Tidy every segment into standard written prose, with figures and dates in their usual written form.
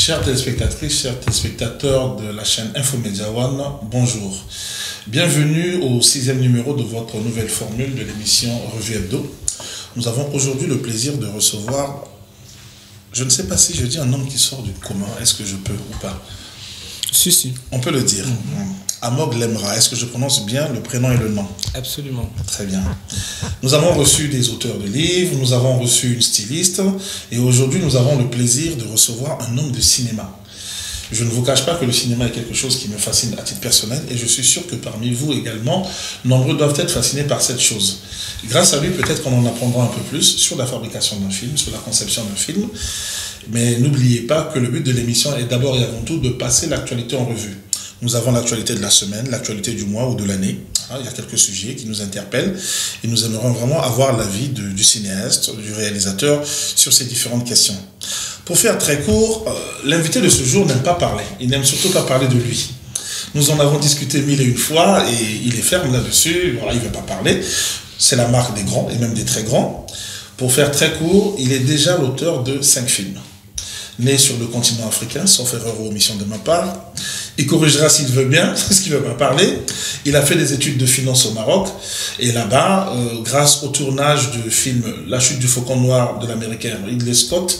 Chères téléspectatrices, chers téléspectateurs de la chaîne Infomedia One, bonjour. Bienvenue au 6e numéro de votre nouvelle formule de l'émission Revue Hebdo. Nous avons aujourd'hui le plaisir de recevoir, je ne sais pas si je dis un homme qui sort du commun, est-ce que je peux ou pas? Si. On peut le dire. Amog Lemra, est-ce que je prononce bien le prénom et le nom? Absolument. Très bien. Nous avons reçu des auteurs de livres, nous avons reçu une styliste, et aujourd'hui nous avons le plaisir de recevoir un homme de cinéma. Je ne vous cache pas que le cinéma est quelque chose qui me fascine à titre personnel, et je suis sûr que parmi vous également, nombreux doivent être fascinés par cette chose. Grâce à lui, peut-être qu'on en apprendra un peu plus sur la fabrication d'un film, sur la conception d'un film, mais n'oubliez pas que le but de l'émission est d'abord et avant tout de passer l'actualité en revue. Nous avons l'actualité de la semaine, l'actualité du mois ou de l'année. Il y a quelques sujets qui nous interpellent et nous aimerions vraiment avoir l'avis du cinéaste, du réalisateur sur ces différentes questions. Pour faire très court, l'invité de ce jour n'aime pas parler. Il n'aime surtout pas parler de lui. Nous en avons discuté 1001 fois et il est ferme là-dessus. Voilà, il ne veut pas parler. C'est la marque des grands et même des très grands. Pour faire très court, il est déjà l'auteur de 5 films. Né sur le continent africain, sauf erreur ou omission de ma part. Il corrigera s'il veut bien, parce qu'il ne veut pas parler. Il a fait des études de finance au Maroc. Et là-bas, grâce au tournage du film La chute du faucon noir de l'américain Ridley Scott,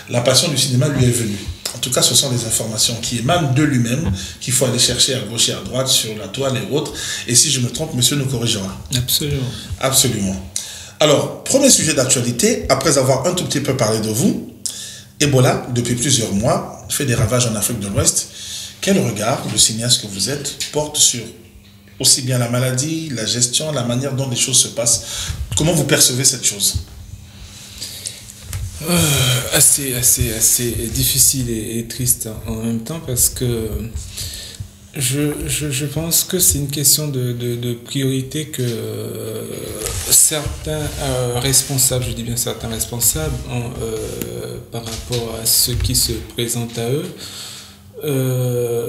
la passion du cinéma lui est venue. En tout cas, ce sont des informations qui émanent de lui-même, qu'il faut aller chercher à gauche et à droite, sur la toile et autres. Et si je me trompe, monsieur nous corrigera. Absolument. Absolument. Alors, premier sujet d'actualité, après avoir un tout petit peu parlé de vous, Ebola, depuis plusieurs mois, fait des ravages en Afrique de l'Ouest. Quel regard le cinéaste que vous êtes porte sur aussi bien la maladie, la gestion, la manière dont les choses se passent? Comment vous percevez cette chose? Assez difficile et triste en même temps, parce que je pense que c'est une question de priorité que certains responsables, je dis bien certains responsables, ont par rapport à ce qui se présente à eux.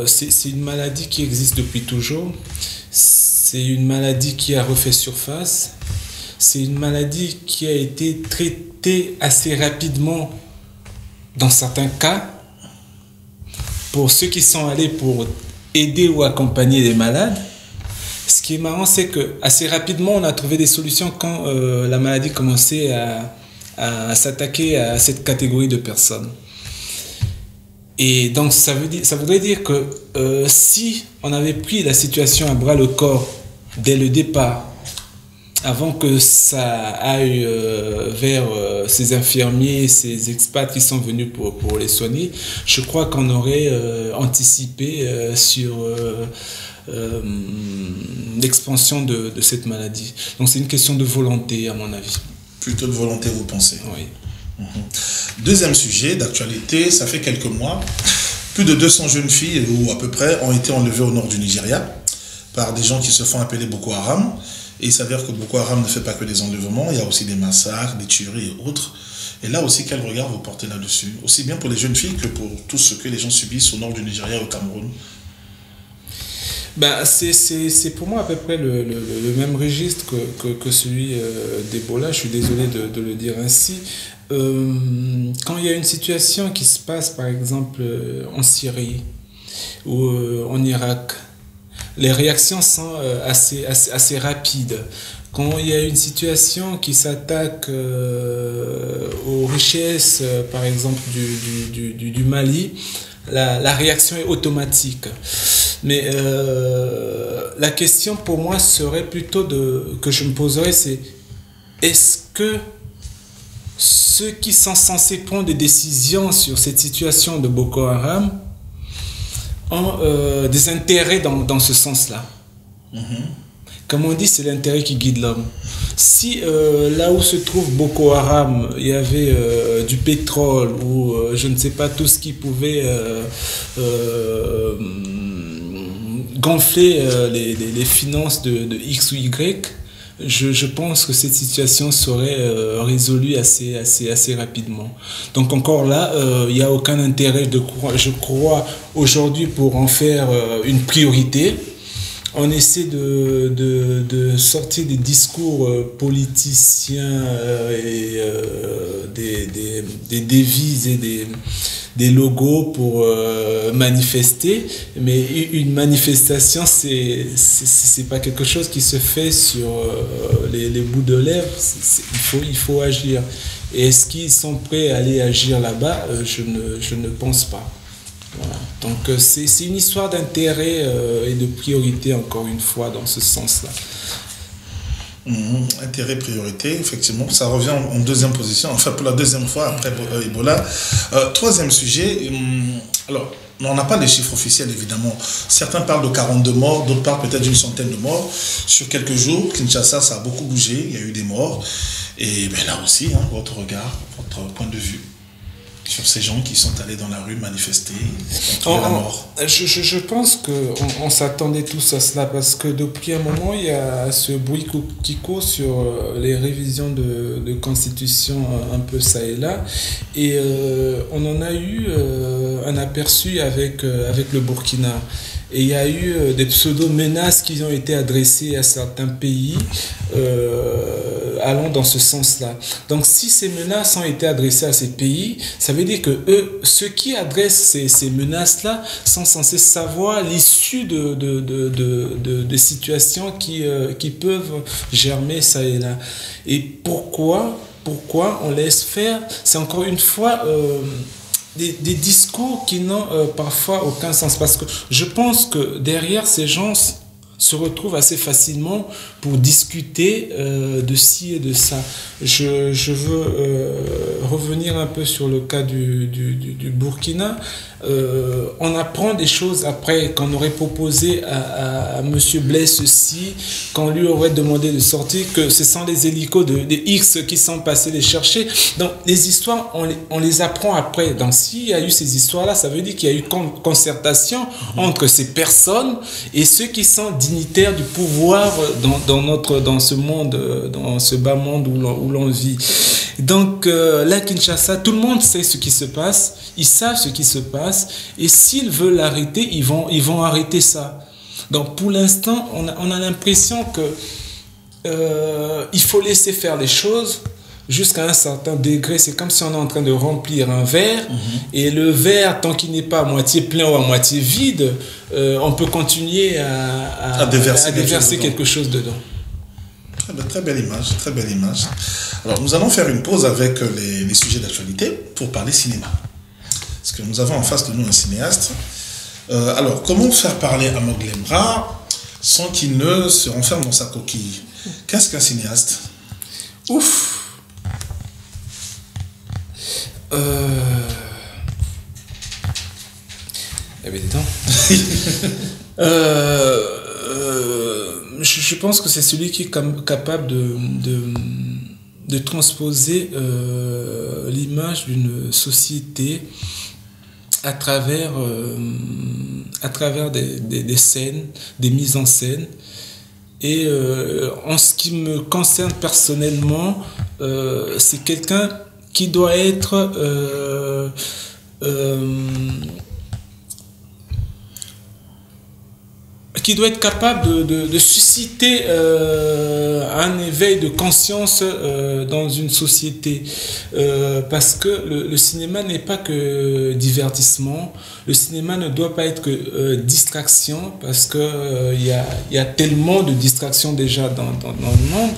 C'est une maladie qui existe depuis toujours. C'est une maladie qui a refait surface. C'est une maladie qui a été traitée assez rapidement dans certains cas. Pour ceux qui sont allés pour aider ou accompagner les malades, ce qui est marrant, c'est que assez rapidement on a trouvé des solutions quand la maladie commençait à s'attaquer à cette catégorie de personnes. Et donc ça voudrait dire que si on avait pris la situation à bras le corps dès le départ, avant que ça aille vers ces infirmiers, ces expats qui sont venus pour les soigner, je crois qu'on aurait anticipé sur l'expansion de cette maladie. Donc c'est une question de volonté, à mon avis. Plutôt de volonté, vous pensez? Oui. Deuxième sujet d'actualité, ça fait quelques mois, plus de 200 jeunes filles, ou à peu près, ont été enlevées au nord du Nigeria par des gens qui se font appeler Boko Haram. Et il s'avère que Boko Haram ne fait pas que des enlèvements, il y a aussi des massacres, des tueries et autres. Et là aussi, quel regard vous portez là-dessus? Aussi bien pour les jeunes filles que pour tout ce que les gens subissent au nord du Nigeria et au Cameroun. Ben, c'est pour moi à peu près le même registre que celui d'Ebola, je suis désolé de le dire ainsi. Quand il y a une situation qui se passe, par exemple, en Syrie ou en Irak, les réactions sont assez rapides. Quand il y a une situation qui s'attaque aux richesses, par exemple, du Mali, la réaction est automatique. Mais la question pour moi serait plutôt que je me poserais, c'est est-ce que ceux qui sont censés prendre des décisions sur cette situation de Boko Haram ont des intérêts dans ce sens-là? Comme on dit, c'est l'intérêt qui guide l'homme. Si là où se trouve Boko Haram, il y avait du pétrole ou je ne sais pas, tout ce qui pouvait gonfler les finances de X ou Y, je pense que cette situation serait résolue assez rapidement. Donc encore là, il n'y a aucun intérêt, je crois, aujourd'hui pour en faire une priorité. On essaie de sortir des discours politiciens et des devises et des logos pour manifester, mais une manifestation, c'est pas quelque chose qui se fait sur les bouts de lèvres. Il faut agir. Et est-ce qu'ils sont prêts à aller agir là-bas? Je ne pense pas. Voilà. Donc c'est une histoire d'intérêt et de priorité, encore une fois, dans ce sens-là. Intérêt, priorité, effectivement, ça revient en deuxième position, enfin pour la deuxième fois après Ebola. Troisième sujet, alors on n'a pas les chiffres officiels évidemment, certains parlent de 42 morts, d'autres parlent peut-être d'une centaine de morts. Sur quelques jours, Kinshasa, ça a beaucoup bougé, il y a eu des morts, et bien là aussi, votre regard, votre point de vue sur ces gens qui sont allés dans la rue manifester contre la mort. Je pense qu'on s'attendait tous à cela parce que depuis un moment, il y a ce bruit qui court sur les révisions de constitution un peu ça et là. Et on en a eu un aperçu avec le Burkina. Et il y a eu des pseudo-menaces qui ont été adressées à certains pays allant dans ce sens-là. Donc si ces menaces ont été adressées à ces pays, ça veut dire que ceux qui adressent ces menaces-là sont censés savoir l'issue de situations qui peuvent germer ça et là. Et pourquoi on laisse faire? C'est encore une fois... Des discours qui n'ont parfois aucun sens. Parce que je pense que derrière ces gens se retrouvent assez facilement pour discuter de ci et de ça. Je veux revenir un peu sur le cas du Burkina. On apprend des choses après qu'on aurait proposé à M. Blaise ceci, qu'on lui aurait demandé de sortir, que ce sont les hélicos des X qui sont passés les chercher. Donc les histoires, on les apprend après. Donc s'il y a eu ces histoires-là, ça veut dire qu'il y a eu concertation entre ces personnes et ceux qui sont dignitaires du pouvoir dans ce monde, dans ce bas monde où l'on vit. Donc là, Kinshasa, tout le monde sait ce qui se passe, ils savent ce qui se passe, et s'ils veulent arrêter, ils vont arrêter ça. Donc pour l'instant, on a l'impression que il faut laisser faire les choses jusqu'à un certain degré. C'est comme si on est en train de remplir un verre, et le verre, tant qu'il n'est pas à moitié plein ou à moitié vide, on peut continuer à déverser quelque chose dedans. Très belle image, très belle image. Alors, nous allons faire une pause avec les sujets d'actualité pour parler cinéma. Parce que nous avons en face de nous un cinéaste. Alors, comment faire parler Amok Lemra sans qu'il ne se renferme dans sa coquille? Qu'est-ce qu'un cinéaste? Ouf. Eh bien, dis donc. Je pense que c'est celui qui est capable de transposer l'image d'une société à travers des scènes, des mises en scène. Et en ce qui me concerne personnellement, c'est quelqu'un qui doit être capable de susciter un éveil de conscience dans une société. Parce que le cinéma n'est pas que divertissement. Le cinéma ne doit pas être que distraction, parce que il y a tellement de distractions déjà dans le monde.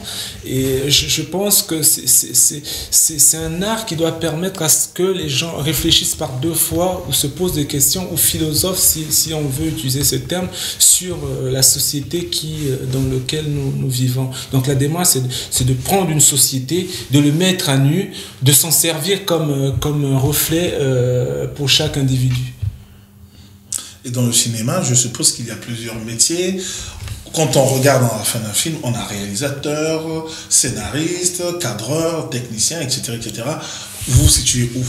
Et je pense que c'est un art qui doit permettre à ce que les gens réfléchissent par deux fois, ou se posent des questions, ou philosophent, si on veut utiliser ce terme, sur la société dans laquelle nous vivons. Donc la démarche, c'est de prendre une société, de le mettre à nu, de s'en servir comme un reflet pour chaque individu. Et dans le cinéma, je suppose qu'il y a plusieurs métiers. Quand on regarde à la fin d'un film, on a réalisateur, scénariste, cadreur, technicien, etc., etc. Vous vous situez où?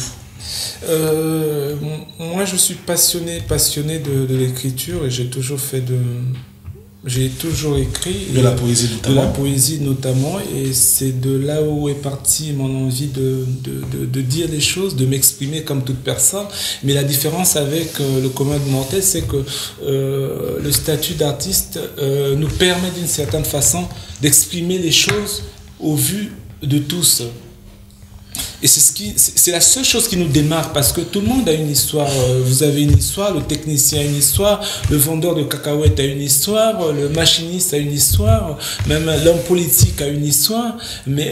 Moi, je suis passionné de l'écriture, et j'ai toujours écrit. De la poésie notamment. De la poésie notamment, et c'est de là où est partie mon envie de dire les choses, de m'exprimer comme toute personne. Mais la différence avec le commun des mortels, c'est que le statut d'artiste nous permet d'une certaine façon d'exprimer les choses au vu de tous. Et c'est la seule chose qui nous démarque, parce que tout le monde a une histoire. Vous avez une histoire, le technicien a une histoire, le vendeur de cacahuètes a une histoire, le machiniste a une histoire, même l'homme politique a une histoire. Mais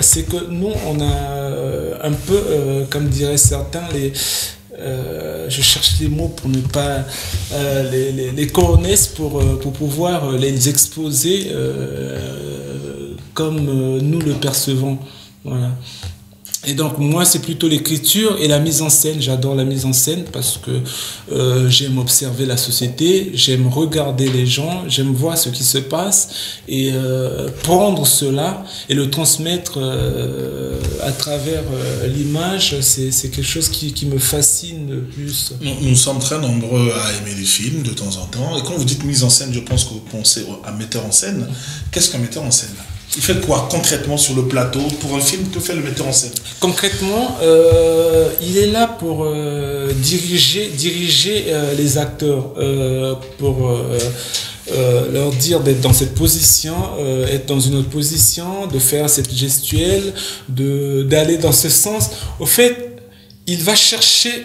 c'est que nous, on a un peu, comme diraient certains, je cherche les mots pour ne pas les coronesses pour pouvoir les exposer comme nous le percevons. Voilà. Et donc moi c'est plutôt l'écriture et la mise en scène. J'adore la mise en scène parce que j'aime observer la société, j'aime regarder les gens, j'aime voir ce qui se passe et prendre cela et le transmettre à travers l'image. C'est quelque chose qui me fascine le plus. Nous sommes très nombreux à aimer les films de temps en temps, et quand vous dites mise en scène, je pense que vous pensez à metteur en scène. Qu'est-ce qu'un metteur en scène? Il fait quoi concrètement sur le plateau pour un film? Que fait le metteur en scène? Concrètement, il est là pour diriger les acteurs, pour leur dire d'être dans cette position, être dans une autre position, de faire cette gestuelle, d'aller dans ce sens. Au fait, il va chercher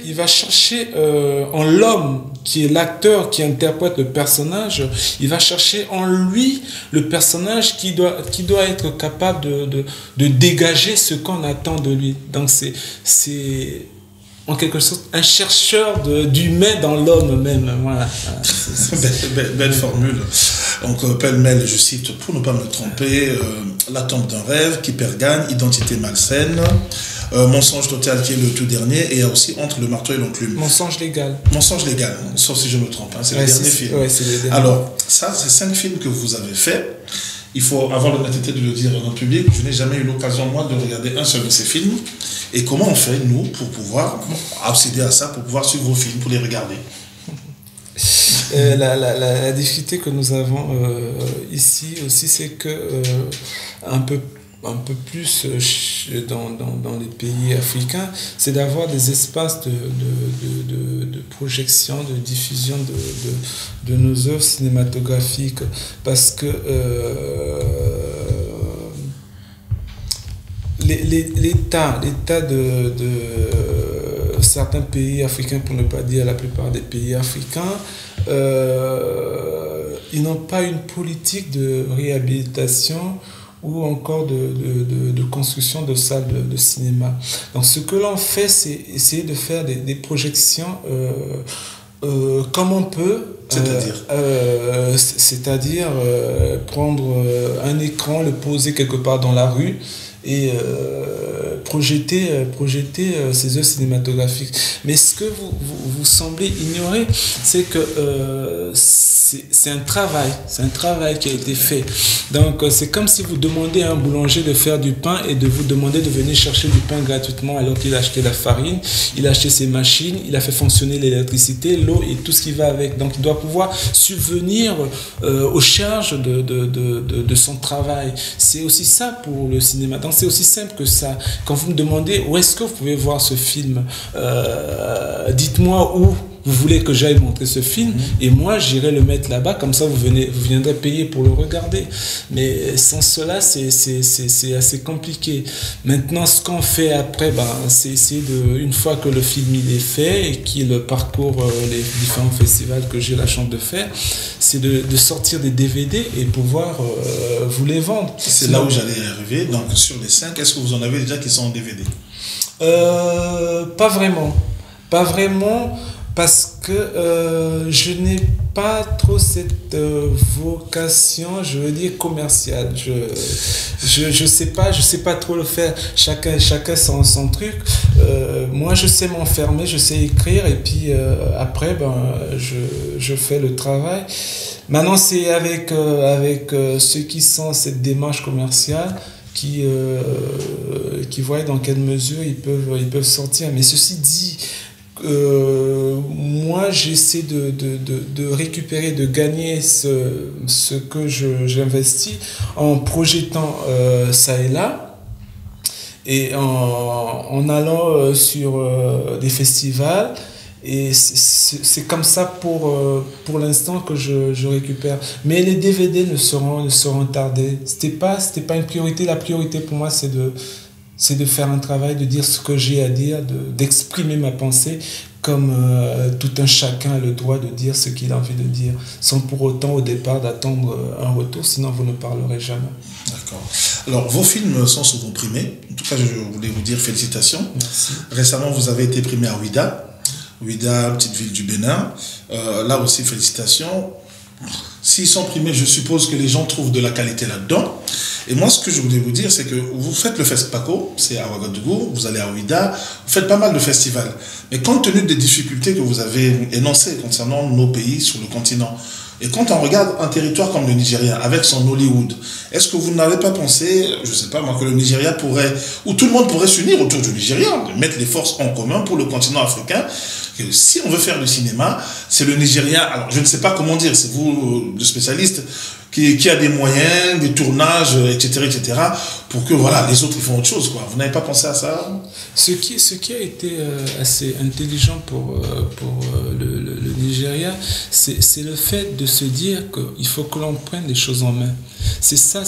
en l'homme qui est l'acteur qui interprète le personnage, il va chercher en lui le personnage qui doit être capable de dégager ce qu'on attend de lui. Donc c'est en quelque sorte un chercheur d'humain dans l'homme même. Voilà. Belle formule. Donc pêle-mêle, je cite pour ne pas me tromper, La tombe d'un rêve, Qui perd gagne, Identité malsaine, Mensonge total qui est le tout dernier, et il y a aussi Entre le marteau et l'enclume. Mensonge légal. Mensonge légal, sauf si je me trompe, hein, c'est le dernier film. Ouais, c'est le dernier. Alors, ça, c'est 5 films que vous avez faits. Il faut avoir l'honnêteté de le dire dans le public. Je n'ai jamais eu l'occasion, moi, de regarder un seul de ces films. Et comment on fait, nous, pour pouvoir accéder à ça, pour pouvoir suivre vos films, pour les regarder? La difficulté que nous avons ici aussi, c'est que un peu plus dans les pays africains, c'est d'avoir des espaces de projection, de diffusion de nos œuvres cinématographiques, parce que l'état de certains pays africains, pour ne pas dire la plupart des pays africains, ils n'ont pas une politique de réhabilitation ou encore de construction de salles de cinéma. Donc ce que l'on fait, c'est essayer de faire des projections comme on peut, c'est-à-dire prendre un écran, le poser quelque part dans la rue et projeter ces œuvres cinématographiques. Mais ce que vous semblez ignorer, c'est que c'est un travail qui a été fait. Donc c'est comme si vous demandez à un boulanger de faire du pain et de vous demander de venir chercher du pain gratuitement, alors qu'il a acheté la farine, il a acheté ses machines, il a fait fonctionner l'électricité, l'eau et tout ce qui va avec. Donc il doit pouvoir subvenir aux charges de son travail. C'est aussi ça pour le cinéma. Donc c'est aussi simple que ça. Quand vous me demandez où est-ce que vous pouvez voir ce film, dites-moi où vous voulez que j'aille montrer ce film, et moi j'irai le mettre là-bas, comme ça vous viendrez payer pour le regarder. Mais sans cela, c'est assez compliqué. Maintenant, ce qu'on fait après, c'est essayer une fois que le film il est fait et qu'il parcourt les différents festivals que j'ai la chance de faire, c'est de sortir des DVD et pouvoir vous les vendre. C'est là où j'allais arriver. Donc sur les 5, est-ce que vous en avez déjà qui sont en DVD? Pas vraiment, parce que je n'ai pas trop cette vocation, je veux dire commerciale. Je sais pas trop le faire. Chacun son truc. Moi, je sais m'enfermer, je sais écrire, et puis après, je fais le travail. Maintenant, c'est avec ceux qui sont cette démarche commerciale qui voient dans quelle mesure ils peuvent sortir. Mais ceci dit, moi j'essaie de récupérer, de gagner ce que j'investis en projetant ça et là, et en allant sur des festivals. Et c'est comme ça pour l'instant que je récupère. Mais les DVD ne seront tardés. C'était pas une priorité. La priorité pour moi, c'est c'est de faire un travail, de dire ce que j'ai à dire, d'exprimer ma pensée, comme tout un chacun a le droit de dire ce qu'il a envie de dire, sans pour autant au départ d'attendre un retour, sinon vous ne parlerez jamais. D'accord. Alors, vos films sont souvent primés. En tout cas, je voulais vous dire félicitations. Merci. Récemment, vous avez été primé à Ouida. Ouida, petite ville du Bénin. Là aussi, félicitations. S'ils sont primés, je suppose que les gens trouvent de la qualité là-dedans. Et moi, ce que je voulais vous dire, c'est que vous faites le FESPACO, c'est à Ouagadougou, vous allez à Ouida, vous faites pas mal de festivals. Mais compte tenu des difficultés que vous avez énoncées concernant nos pays sur le continent, et quand on regarde un territoire comme le Nigeria, avec son Hollywood, est-ce que vous n'avez pas pensé, je sais pas moi, que le Nigeria pourrait, ou tout le monde pourrait s'unir autour du Nigeria, de mettre les forces en commun pour le continent africain, que si on veut faire du cinéma, c'est le Nigeria, alors je ne sais pas comment dire, c'est vous le spécialiste, qui a des moyens, des tournages, etc., pour que voilà, les autres ils font autre chose, quoi. Vous n'avez pas pensé à ça? Ce qui a été assez intelligent pour le Nigeria, c'est le fait de se dire qu'il faut que l'on prenne les choses en main. C'est ça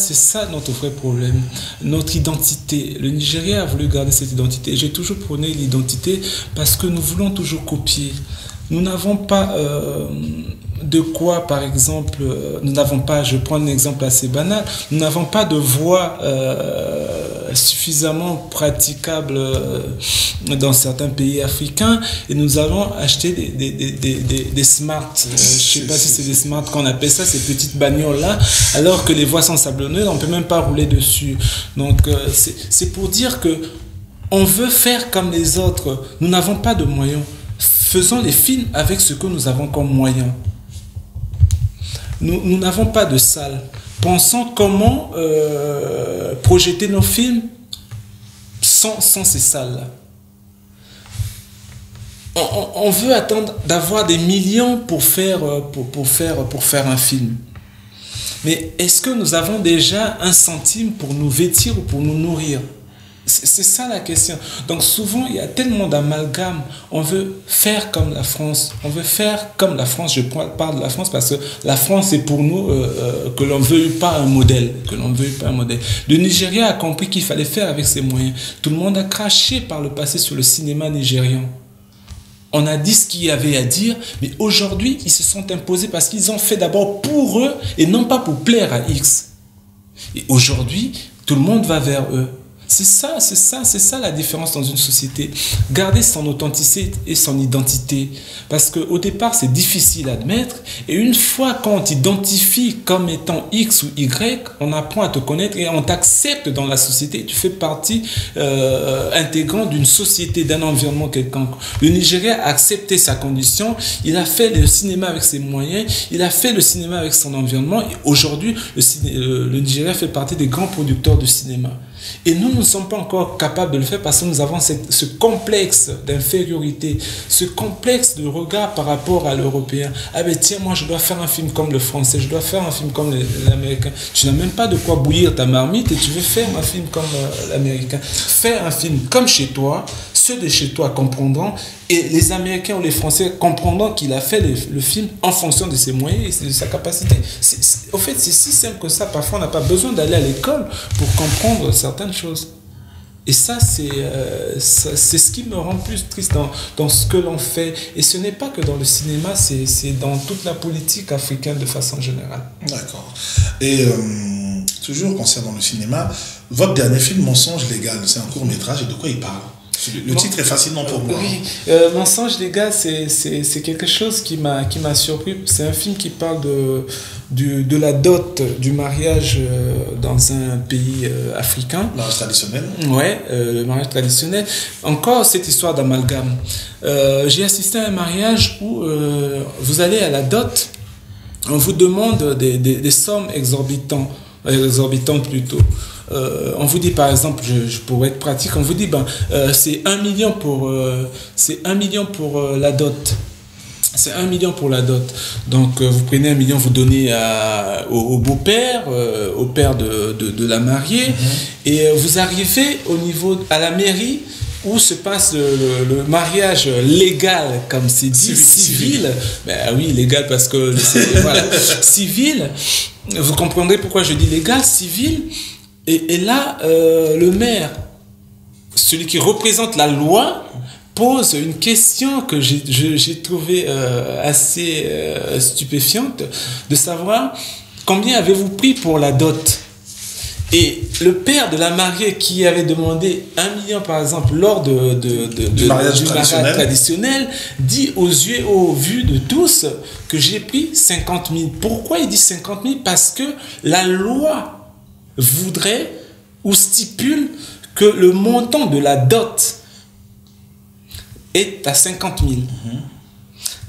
notre vrai problème. Notre identité. Le Nigeria a voulu garder cette identité. J'ai toujours prôné l'identité parce que nous voulons toujours copier. Nous n'avons pas de quoi, par exemple, nous n'avons pas, je prends un exemple assez banal, nous n'avons pas de voie suffisamment praticable dans certains pays africains et nous avons acheté des smart, je ne sais pas si c'est des smart qu'on appelle ça, ces petites bagnoles-là, alors que les voies sont sablonneuses, on ne peut même pas rouler dessus. Donc c'est pour dire que on veut faire comme les autres, nous n'avons pas de moyens. Faisons les films avec ce que nous avons comme moyen. Nous n'avons pas de salle. Pensons comment projeter nos films sans ces salles-là. On veut attendre d'avoir des millions pour faire un film. Mais est-ce que nous avons déjà un centime pour nous vêtir ou pour nous nourrir ? C'est ça la question. Donc souvent, il y a tellement d'amalgames. On veut faire comme la France. On veut faire comme la France. Je parle de la France parce que la France est pour nous que l'on ne veuille pas un modèle. Le Nigeria a compris qu'il fallait faire avec ses moyens. Tout le monde a craché par le passé sur le cinéma nigérian. On a dit ce qu'il y avait à dire, mais aujourd'hui, ils se sont imposés parce qu'ils ont fait d'abord pour eux et non pas pour plaire à X. Et aujourd'hui, tout le monde va vers eux. C'est ça la différence dans une société. Garder son authenticité et son identité. Parce qu'au départ, c'est difficile à admettre. Et une fois qu'on t'identifie comme étant X ou Y, on apprend à te connaître et on t'accepte dans la société. Tu fais partie intégrante d'une société, d'un environnement quelconque. Le Nigeria a accepté sa condition. Il a fait le cinéma avec ses moyens. Il a fait le cinéma avec son environnement. Et aujourd'hui, le Nigeria fait partie des grands producteurs de cinéma. Et nous ne sommes pas encore capables de le faire parce que nous avons ce complexe d'infériorité, ce complexe de regard par rapport à l'Européen. Ah ben tiens, moi je dois faire un film comme le Français, je dois faire un film comme l'Américain. Tu n'as même pas de quoi bouillir ta marmite et tu veux faire un film comme l'Américain. Fais un film comme chez toi, ceux de chez toi comprendront et les Américains ou les Français comprendront qu'il a fait le film en fonction de ses moyens et de sa capacité. Au fait, c'est si simple que ça. Parfois, on n'a pas besoin d'aller à l'école pour comprendre certaines choses. Et ça, c'est ce qui me rend plus triste dans ce que l'on fait. Et ce n'est pas que dans le cinéma, c'est dans toute la politique africaine de façon générale. D'accord. Et toujours concernant le cinéma, votre dernier film, Mensonge légal, c'est un court-métrage et de quoi il parle ? Le titre est fascinant pour moi. Oui, Mensonge légal, c'est quelque chose qui m'a surpris. C'est un film qui parle de la dot, du mariage dans un pays africain. Le mariage traditionnel. Ouais, le mariage traditionnel. Encore cette histoire d'amalgame. J'ai assisté à un mariage où vous allez à la dot, on vous demande des sommes exorbitantes plutôt. On vous dit par exemple, je pourrais être pratique, on vous dit c'est 1 million pour la dot. C'est 1 million pour la dot. Donc vous prenez 1 million, vous donnez au beau-père, au père de la mariée, et vous arrivez à la mairie où se passe le mariage légal, comme c'est dit, civil. Ben oui, légal parce que voilà, civil. Vous comprendrez pourquoi je dis légal, civil. Et là, le maire celui qui représente la loi pose une question que j'ai trouvée assez stupéfiante, de savoir combien avez-vous pris pour la dot. Et le père de la mariée qui avait demandé 1 million par exemple lors du mariage traditionnel dit aux yeux et au vu de tous que j'ai pris 50 000. Pourquoi il dit 50 000? Parce que la loi voudrait ou stipule que le montant de la dot est à 50 000.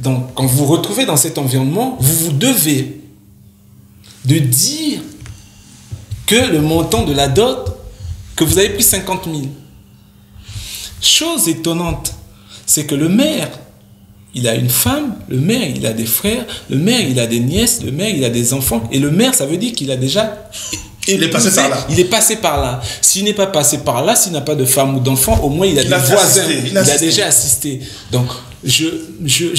Donc, quand vous vous retrouvez dans cet environnement, vous devez de dire que le montant de la dot, que vous avez pris 50 000. Chose étonnante, c'est que le maire, il a une femme, le maire, il a des frères, le maire, il a des nièces, le maire, il a des enfants, et le maire, ça veut dire qu'il a déjà... Il est passé par là. Il est passé par là. S'il n'est pas passé par là, s'il n'a pas de femme ou d'enfant, au moins il a des voisins. Il a déjà assisté. Donc, je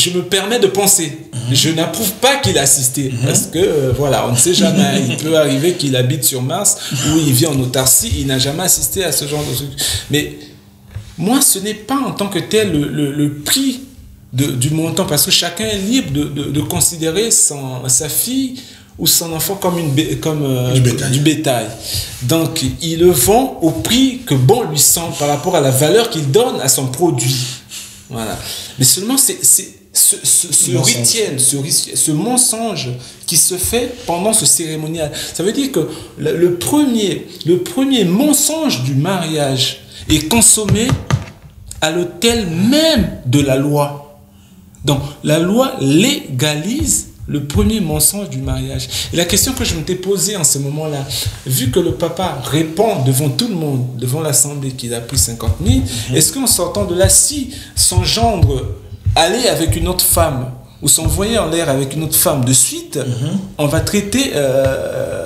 me permets de penser. Je n'approuve pas qu'il a assisté. Parce que, voilà, on ne sait jamais. Il peut arriver qu'il habite sur Mars ou il vit en autarcie. Il n'a jamais assisté à ce genre de truc. Mais moi, ce n'est pas en tant que tel le prix du montant. Parce que chacun est libre de considérer sa fille ou son enfant comme du bétail. Donc, il le vend au prix que bon lui semble par rapport à la valeur qu'il donne à son produit. Voilà. Mais seulement, c'est ce rituel, ce mensonge qui se fait pendant ce cérémonial. Ça veut dire que le premier mensonge du mariage est consommé à l'autel même de la loi. Donc, la loi légalise le premier mensonge du mariage. Et la question que je m'étais posée en ce moment-là, vu que le papa répond devant tout le monde, devant l'assemblée, qu'il a pris 50 000, est-ce qu'en sortant de là, si son gendre allait avec une autre femme, ou s'envoyait en l'air avec une autre femme de suite, on va traiter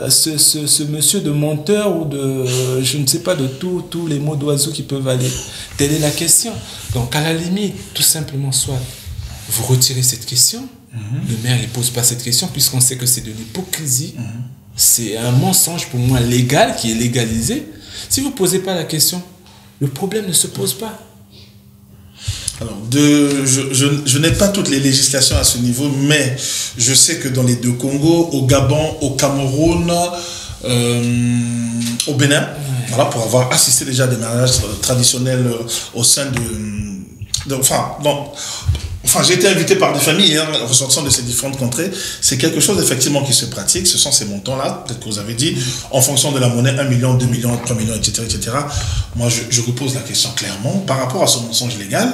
ce monsieur de menteur ou de, je ne sais pas, de tous les mots d'oiseau qui peuvent aller. Telle est la question. Donc, à la limite, tout simplement, soit vous retirez cette question. Le maire ne pose pas cette question puisqu'on sait que c'est de l'hypocrisie. C'est un mensonge pour moi légal qui est légalisé. Si vous ne posez pas la question, le problème ne se pose pas. Alors, je n'ai pas toutes les législations à ce niveau, mais je sais que dans les deux Congos, au Gabon, au Cameroun, au Bénin, voilà, pour avoir assisté déjà à des mariages traditionnels au sein Enfin, j'ai été invité par des familles ressortissant de ces différentes contrées. C'est quelque chose effectivement qui se pratique. Ce sont ces montants-là, peut-être que vous avez dit, en fonction de la monnaie, 1 million, 2 millions, 3 millions, etc. etc. Moi, je vous pose la question clairement, par rapport à ce mensonge légal,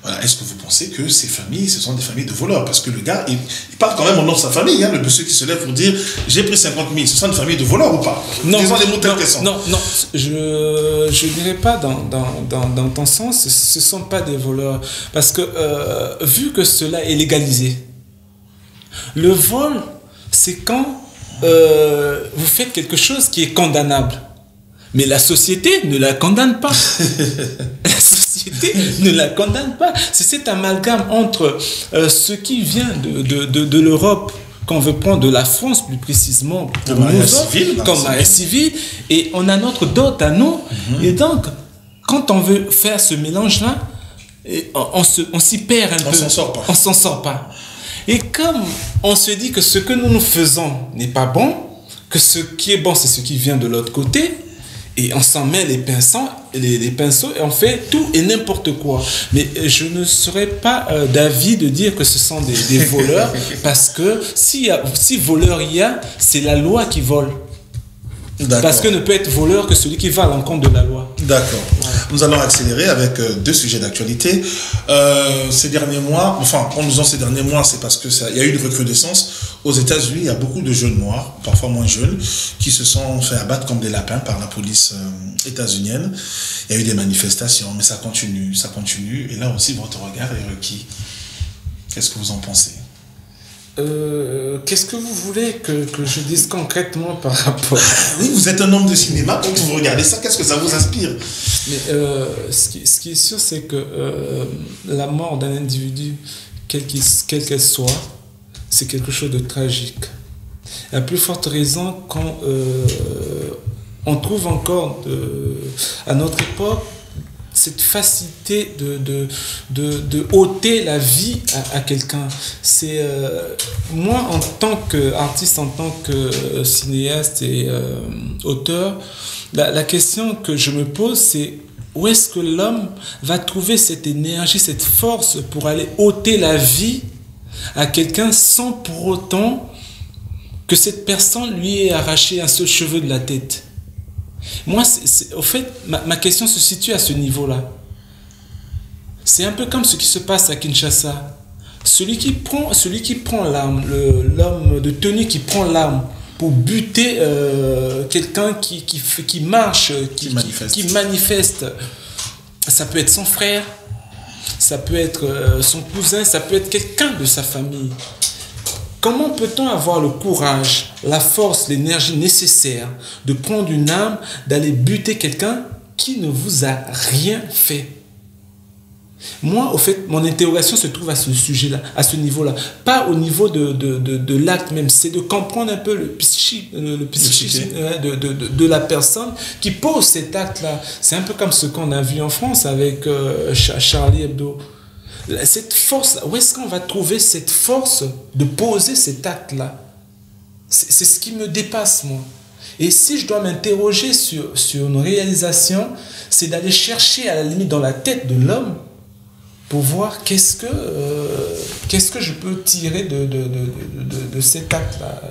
voilà, est-ce que vous pensez que ces familles, ce sont des familles de voleurs? Parce que le gars, il parle quand même au nom de sa famille, le monsieur qui se lève pour dire « j'ai pris 50 000 », ce sont des familles de voleurs ou pas? Non, disons les mots tels qu'ils sont. Non, je ne dirais pas dans ton sens, ce ne sont pas des voleurs. Parce que, vu que cela est légalisé, le vol, c'est quand vous faites quelque chose qui est condamnable. Mais la société ne la condamne pas. La société ne la condamne pas. C'est cet amalgame entre ce qui vient de l'Europe, qu'on veut prendre de la France plus précisément, pour comme mariage civil, et on a notre dot à nous. Et donc, quand on veut faire ce mélange-là, on s'y perd un peu. On s'en sort pas. Et comme on se dit que ce que nous faisons n'est pas bon, que ce qui est bon, c'est ce qui vient de l'autre côté, et on s'en met les pinceaux et on fait tout et n'importe quoi. Mais je ne serais pas d'avis de dire que ce sont des voleurs, parce que si voleur il y a, c'est la loi qui vole. Parce que ne peut être voleur que celui qui va à l'encontre de la loi. D'accord. Voilà. Nous allons accélérer avec deux sujets d'actualité. Ces derniers mois, enfin, en nous disant ces derniers mois, c'est parce que il y a eu une recrudescence. Aux États-Unis, il y a beaucoup de jeunes noirs, parfois moins jeunes, qui se sont fait abattre comme des lapins par la police états-unienne. Il y a eu des manifestations, mais ça continue. Et là aussi, votre regard est requis. Qu'est-ce que vous en pensez? Qu'est-ce que vous voulez que je dise concrètement par rapport à... Oui, vous êtes un homme de cinéma, quand vous regardez ça, qu'est-ce que ça vous inspire? Mais ce qui est sûr, c'est que la mort d'un individu, quelle qu'elle soit, c'est quelque chose de tragique. Et à plus forte raison quand on trouve encore à notre époque cette facilité de ôter la vie à quelqu'un. C'est moi, en tant qu'artiste, en tant que cinéaste et auteur, la question que je me pose, c'est où est-ce que l'homme va trouver cette énergie, cette force pour aller ôter la vie à quelqu'un sans pour autant que cette personne lui ait arraché un seul cheveu de la tête. Moi, au fait, ma question se situe à ce niveau-là. C'est un peu comme ce qui se passe à Kinshasa. Celui qui prend l'arme, l'homme de tenue qui prend l'arme pour buter quelqu'un qui marche, qui manifeste. Ça peut être son frère, ça peut être son cousin, ça peut être quelqu'un de sa famille. Comment peut-on avoir le courage, la force, l'énergie nécessaire de prendre une arme, d'aller buter quelqu'un qui ne vous a rien fait? Moi, au fait, mon interrogation se trouve à ce sujet-là, à ce niveau-là. Pas au niveau de l'acte même, c'est de comprendre un peu le psychisme de la personne qui pose cet acte-là. C'est un peu comme ce qu'on a vu en France avec Charlie Hebdo. Cette force, où est-ce qu'on va trouver cette force de poser cet acte-là? C'est ce qui me dépasse, moi. Et si je dois m'interroger sur une réalisation, c'est d'aller chercher à la limite dans la tête de l'homme pour voir qu'est-ce que je peux tirer de cet acte-là.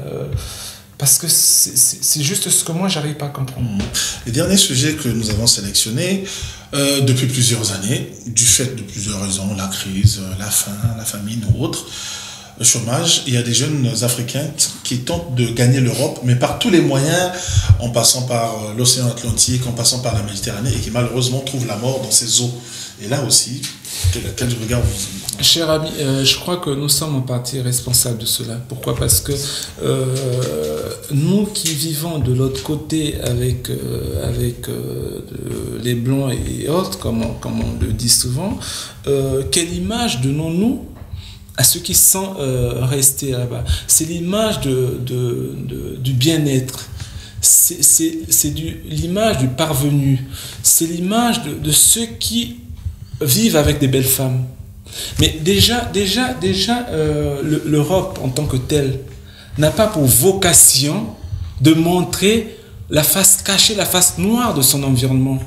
Parce que c'est juste ce que moi, j'arrive pas à comprendre. Le dernier sujet que nous avons sélectionné depuis plusieurs années, du fait de plusieurs raisons, la crise, la faim, la famine ou autre, le chômage, il y a des jeunes Africains qui tentent de gagner l'Europe, mais par tous les moyens, en passant par l'océan Atlantique, en passant par la Méditerranée, et qui malheureusement trouvent la mort dans ces eaux. Et là aussi, quel regard vous... Cher ami, je crois que nous sommes en partie responsables de cela. Pourquoi? Parce que nous qui vivons de l'autre côté avec les Blancs et autres, comme on le dit souvent, quelle image donnons-nous à ceux qui sont restés là-bas? C'est l'image du bien-être. C'est l'image du parvenu. C'est l'image de ceux qui vivent avec des belles femmes. Mais déjà l'Europe en tant que telle n'a pas pour vocation de montrer la face cachée, la face noire de son environnement.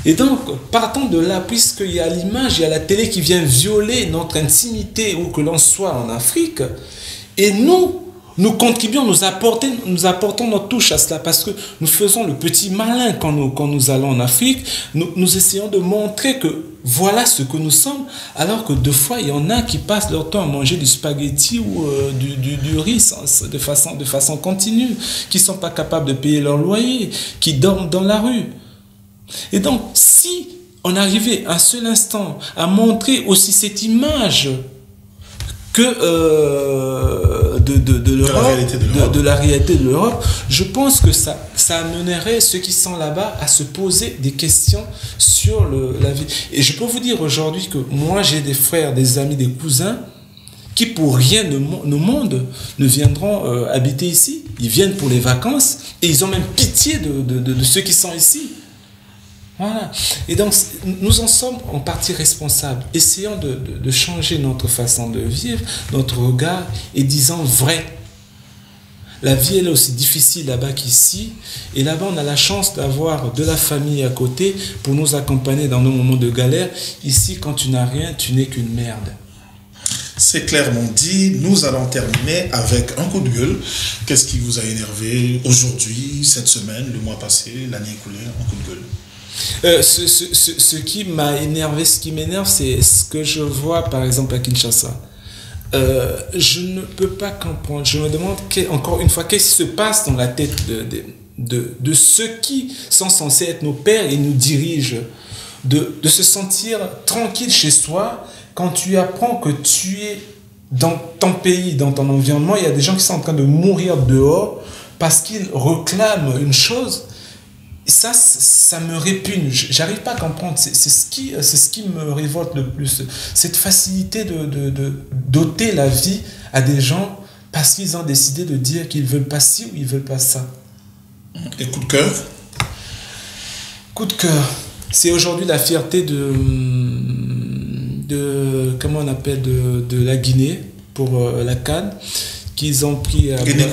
Et donc, partons de là, puisqu'il y a l'image, il y a la télé qui vient violer notre intimité, où que l'on soit en Afrique, et nous contribuons, nous apportons notre touche à cela, parce que nous faisons le petit malin quand nous allons en Afrique. Nous essayons de montrer que voilà ce que nous sommes, alors que deux fois, il y en a qui passent leur temps à manger du spaghetti ou du riz de façon continue, qui ne sont pas capables de payer leur loyer, qui dorment dans la rue. Et donc, si on arrivait un seul instant à montrer aussi cette image de la réalité de l'Europe, je pense que ça amènerait ceux qui sont là-bas à se poser des questions sur la vie. Et je peux vous dire aujourd'hui que moi, j'ai des frères, des amis, des cousins qui pour rien au monde ne viendront habiter ici. Ils viennent pour les vacances et ils ont même pitié de ceux qui sont ici. Voilà. Et donc, nous en sommes en partie responsables. Essayons de changer notre façon de vivre, notre regard, et disons vrai. La vie, elle est aussi difficile là-bas qu'ici. Et là-bas, on a la chance d'avoir de la famille à côté pour nous accompagner dans nos moments de galère. Ici, quand tu n'as rien, tu n'es qu'une merde. C'est clairement dit. Nous allons terminer avec un coup de gueule. Qu'est-ce qui vous a énervé aujourd'hui, cette semaine, le mois passé, l'année écoulée? Un coup de gueule. Ce qui m'a énervé, ce qui m'énerve, c'est ce que je vois par exemple à Kinshasa. Je ne peux pas comprendre. Je me demande encore une fois qu'est-ce qui se passe dans la tête de ceux qui sont censés être nos pères et nous dirigent, de se sentir tranquille chez soi quand tu apprends que tu es dans ton pays, dans ton environnement. Il y a des gens qui sont en train de mourir dehors parce qu'ils réclament une chose. Ça me répugne, j'arrive pas à comprendre, c'est ce qui me révolte le plus, cette facilité d'ôter la vie à des gens parce qu'ils ont décidé de dire qu'ils veulent pas ci ou ils veulent pas ça. Et coup de cœur? Coup de cœur. C'est aujourd'hui la fierté de comment on appelle, de la Guinée pour la CAN, qu'ils ont pris Guinée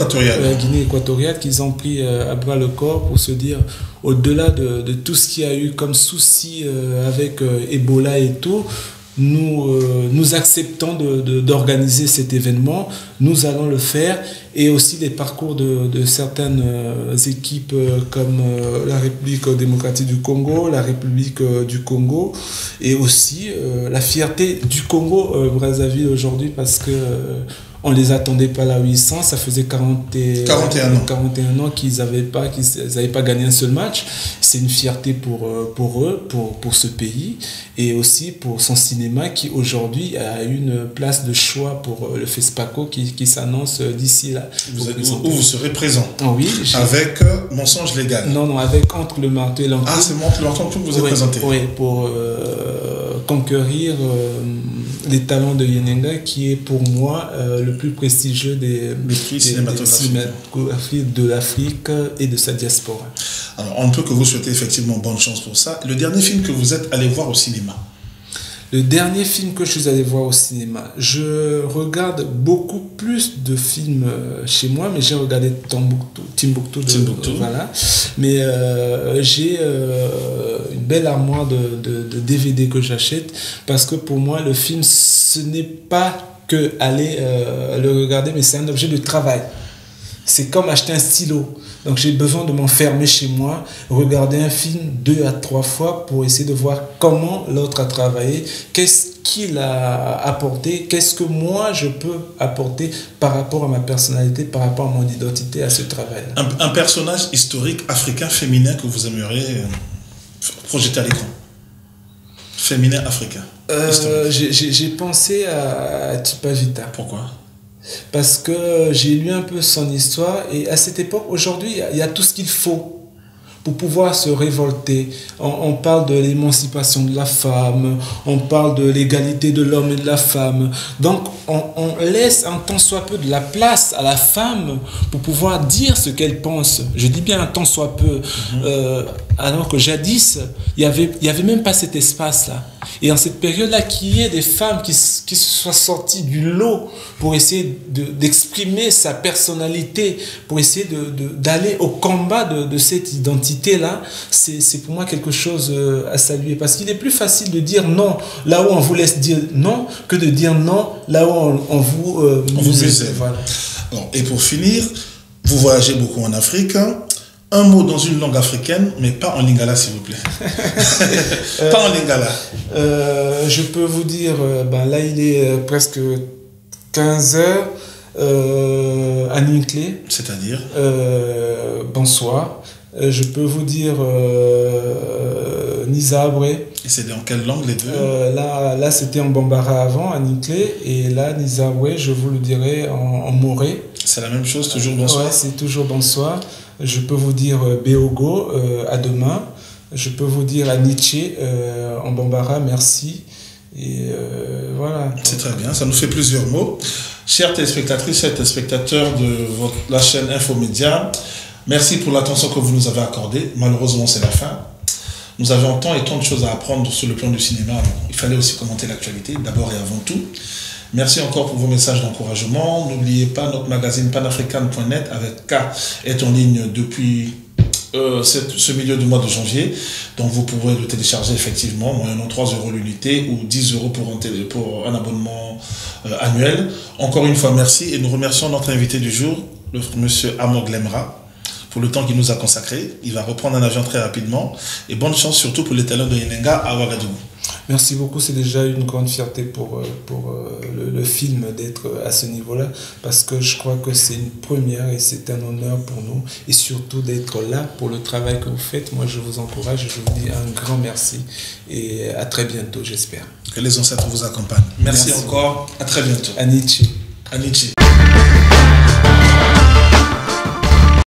équatoriale, qu'ils ont pris à bras le corps pour se dire, au-delà de tout ce qu'il y a eu comme souci avec Ebola et tout, nous acceptons d'organiser cet événement, nous allons le faire, et aussi les parcours de certaines équipes comme la République démocratique du Congo, la République du Congo, et aussi la fierté du Congo Brazzaville aujourd'hui, parce que on les attendait pas là où ils sont. Ça faisait 41 ans qu'ils n'avaient pas gagné un seul match. C'est une fierté pour eux, pour ce pays, et aussi pour son cinéma qui aujourd'hui a une place de choix pour le FESPACO qui s'annonce d'ici là. Où vous serez présent. Oui. Avec Mensonge légal. Non, avec Entre le marteau et l'enclume. Ah, c'est Entre le marteau et l'enclume que vous êtes présenté. Oui, pour conquérir les talents de Yenenga, qui est pour moi le plus prestigieux des cinématographies de l'Afrique et de sa diaspora. Alors, on ne peut que vous souhaiter effectivement bonne chance pour ça. Le dernier film que vous êtes allé voir au cinéma? Le dernier film que je suis allé voir au cinéma, je regarde beaucoup plus de films chez moi, mais j'ai regardé Timbuktu. Voilà. Mais j'ai une belle armoire de DVD que j'achète, parce que pour moi, le film, ce n'est pas que aller le regarder, mais c'est un objet de travail. C'est comme acheter un stylo. Donc j'ai besoin de m'enfermer chez moi, regarder un film 2 à 3 fois pour essayer de voir comment l'autre a travaillé, qu'est-ce qu'il a apporté, qu'est-ce que moi je peux apporter par rapport à ma personnalité, par rapport à mon identité, à ce travail. Un personnage historique africain féminin que vous aimeriez projeter à l'écran? Féminin africain. J'ai pensé à Tipa Vita. Pourquoi? Parce que j'ai lu un peu son histoire, et à cette époque, aujourd'hui, il y a tout ce qu'il faut pour pouvoir se révolter. On parle de l'émancipation de la femme, on parle de l'égalité de l'homme et de la femme. Donc, on laisse un tant soit peu de la place à la femme pour pouvoir dire ce qu'elle pense. Je dis bien un tant soit peu. Alors que jadis, il y avait même pas cet espace-là. Et en cette période-là, qu'il y ait des femmes qui se soient sorties du lot pour essayer d'exprimer sa personnalité, pour essayer d'aller au combat de cette identité-là, c'est pour moi quelque chose à saluer. Parce qu'il est plus facile de dire non là où on vous laisse dire non, que de dire non là où on vous aime. Voilà. Bon, et pour finir, vous voyagez beaucoup en Afrique. Un mot dans une langue africaine, mais pas en lingala, s'il vous plaît. Pas en lingala. Je peux vous dire, là, il est presque 15 heures à Ninklé. C'est-à-dire bonsoir. Je peux vous dire Nizabre. Et c'est dans quelle langue, les deux? Là c'était en Bambara avant, à Ninklé. Et là, Nizabre, je vous le dirai en Moré. C'est la même chose, toujours bonsoir? Ouais, c'est toujours bonsoir. Je peux vous dire Beogo, à demain. Je peux vous dire à Nietzsche, en Bambara, merci. Et voilà. C'est très bien, ça nous fait plusieurs mots. Chères téléspectatrices, chers téléspectateurs de la chaîne Infomédia, merci pour l'attention que vous nous avez accordée. Malheureusement, c'est la fin. Nous avions tant et tant de choses à apprendre sur le plan du cinéma. Il fallait aussi commenter l'actualité, d'abord et avant tout. Merci encore pour vos messages d'encouragement. N'oubliez pas, notre magazine panafrican.net avec K est en ligne depuis ce milieu du mois de janvier. Donc vous pourrez le télécharger effectivement, moyennant 3 € l'unité ou 10 € pour un abonnement annuel. Encore une fois, merci, et nous remercions notre invité du jour, le monsieur Amog Lemra, pour le temps qu'il nous a consacré. Il va reprendre un avion très rapidement. Et bonne chance surtout pour les talents de Yenenga à Ouagadougou. Merci beaucoup, c'est déjà une grande fierté pour le film d'être à ce niveau-là, parce que je crois que c'est une première et c'est un honneur pour nous, et surtout d'être là pour le travail que vous faites. Moi, je vous encourage, je vous dis un grand merci, et à très bientôt, j'espère. Que les ancêtres vous accompagnent. Merci encore, à très bientôt. Anichi. Anichi.